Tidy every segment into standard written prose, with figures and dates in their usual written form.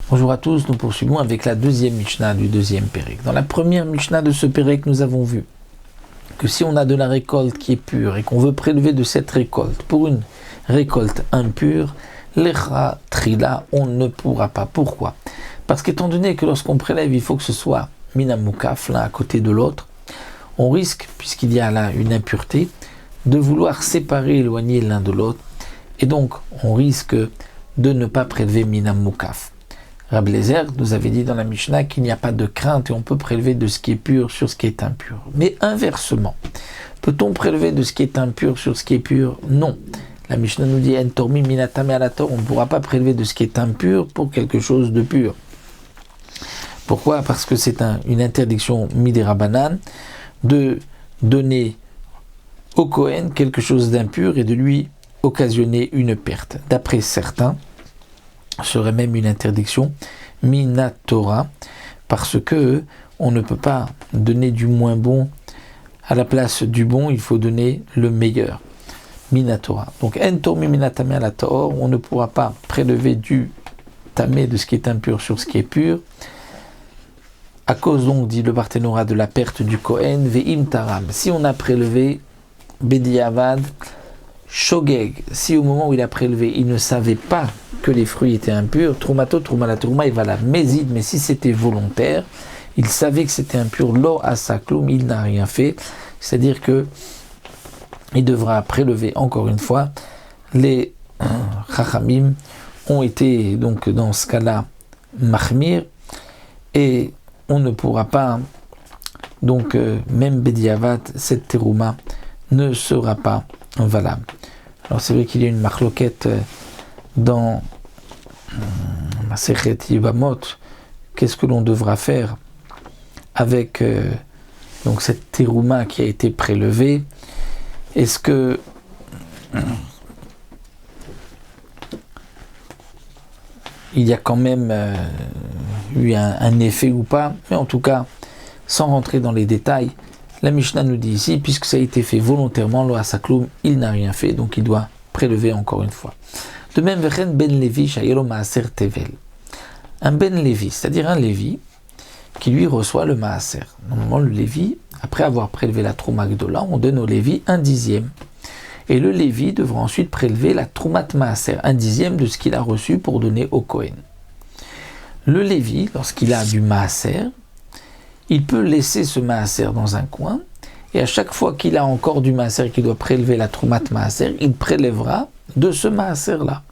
Bonjour à tous, nous poursuivons avec la deuxième Mishnah du deuxième Pérec. Dans la première Mishnah de ce Pérec, nous avons vu que si on a de la récolte qui est pure et qu'on veut prélever de cette récolte pour une récolte impure, l'Echa Trila, on ne pourra pas. Pourquoi? Parce qu'étant donné que lorsqu'on prélève, il faut que ce soit Minamukaf, l'un à côté de l'autre, on risque, puisqu'il y a là une impureté, de vouloir séparer, éloigner l'un de l'autre, et donc on risque de ne pas prélever Minamukaf. Rabbi Eliezer nous avait dit dans la Mishnah qu'il n'y a pas de crainte et on peut prélever de ce qui est pur sur ce qui est impur. Mais inversement, peut-on prélever de ce qui est impur sur ce qui est pur? Non. La Mishnah nous dit « En tormi minatame alator » on ne pourra pas prélever de ce qui est impur pour quelque chose de pur. Pourquoi? Parce que c'est une interdiction midérabanan de donner au Kohen quelque chose d'impur et de lui occasionner une perte. D'après certains, serait même une interdiction minatora, parce que on ne peut pas donner du moins bon à la place du bon, il faut donner le meilleur. Minatora. Donc entormi minatame alator, on ne pourra pas prélever du tamé de ce qui est impur sur ce qui est pur, à cause donc, dit le Barthénora, de la perte du Kohen, ve'im taram. Si on a prélevé bediavad shogeg, si au moment où il a prélevé, il ne savait pas que les fruits étaient impurs, troumato, trouma, il va la méside, mais si c'était volontaire, il savait que c'était impur, lo asakloum, il n'a rien fait, c'est-à-dire que il devra prélever encore une fois. Les chachamim ont été donc dans ce cas-là mahmir, et on ne pourra pas, donc même bediavat, cette terouma ne sera pas valable. Alors c'est vrai qu'il y a une marloquette dans Masechet Yibamot, qu'est-ce que l'on devra faire avec donc cette terouma qui a été prélevée? Est-ce que il y a quand même eu un effet ou pas? Mais en tout cas, sans rentrer dans les détails, la Mishnah nous dit ici, puisque ça a été fait volontairement, lo asakloum, il n'a rien fait, donc il doit prélever encore une fois. De même, Vechen ben Levi shayelo maaser tevel. Un ben Levi, c'est-à-dire un Lévi, qui lui reçoit le maaser. Normalement, le Lévi, après avoir prélevé la trouma gdola, on donne au Lévi 1/10. Et le Lévi devra ensuite prélever la troumat maaser, 1/10 de ce qu'il a reçu pour donner au Kohen. Le Lévi, lorsqu'il a du maaser, il peut laisser ce maaser dans un coin, et à chaque fois qu'il a encore du maaser qu'il doit prélever la troumat maaser, il prélèvera de ce maaser-là.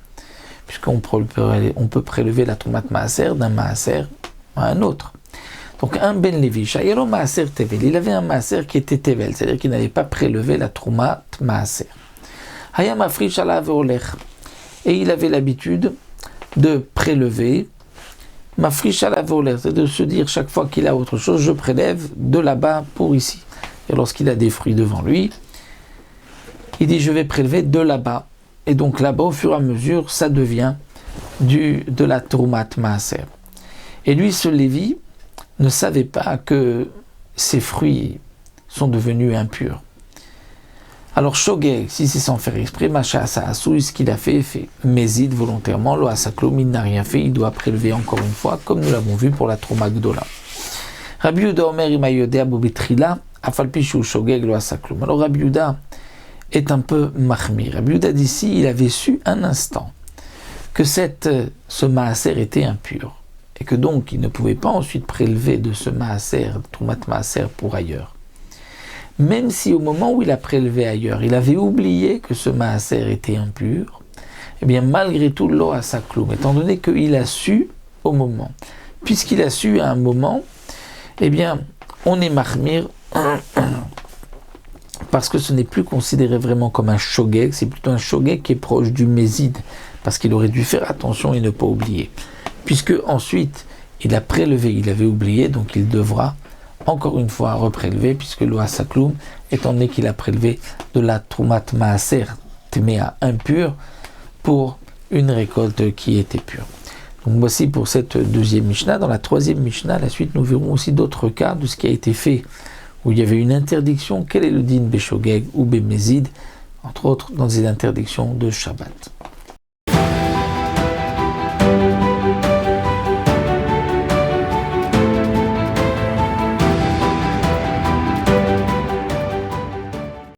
Puisqu'on peut prélever la troumat maaser d'un maaser à un autre. Donc un ben Levi, shayelo maaser tevel, il avait un maaser qui était tevel, c'est-à-dire qu'il n'avait pas prélevé la troumat maaser. Hayam afrish alav olech, et il avait l'habitude de prélever mafrish alav olech, c'est de se dire chaque fois qu'il a autre chose, je prélève de là-bas pour ici. Et lorsqu'il a des fruits devant lui, il dit je vais prélever de là-bas. Et donc là-bas, au fur et à mesure, ça devient de la troumat maaser. Et lui, ce Lévi, ne savait pas que ces fruits sont devenus impurs. Alors shogeg, si c'est sans faire exprès, macha asou, ce qu'il a fait. Méside volontairement, lo asakloum, il n'a rien fait, il doit prélever encore une fois, comme nous l'avons vu pour la trouma gdola. Rabbi Yehuda Omer imayodea bobitrila, afalpi shu shogeg lo asakloum. Alors Rabbi Yehuda est un peu mahmir. Rabbi Yehuda d'ici, il avait su un instant que ce maaser était impur, et que donc il ne pouvait pas ensuite prélever de ce maaser, troumat maaser pour ailleurs. Même si au moment où il a prélevé ailleurs, il avait oublié que ce maaser était impur, eh bien malgré tout, lo asakloum, étant donné qu'il a su au moment, puisqu'il a su à un moment, eh bien on est mahmir, parce que ce n'est plus considéré vraiment comme un shogeg, c'est plutôt un shogeg qui est proche du méside, parce qu'il aurait dû faire attention et ne pas oublier. Puisque ensuite, il a prélevé, il avait oublié, donc il devra encore une fois reprélever, puisque lo asakloum, étant donné qu'il a prélevé de la troumat maaser, téméa impure, pour une récolte qui était pure. Donc voici pour cette deuxième Mishnah. Dans la troisième Mishnah, la suite, nous verrons aussi d'autres cas de ce qui a été fait, où il y avait une interdiction. Quel est le din beshogeg ou bemezid, entre autres dans des interdictions de Shabbat.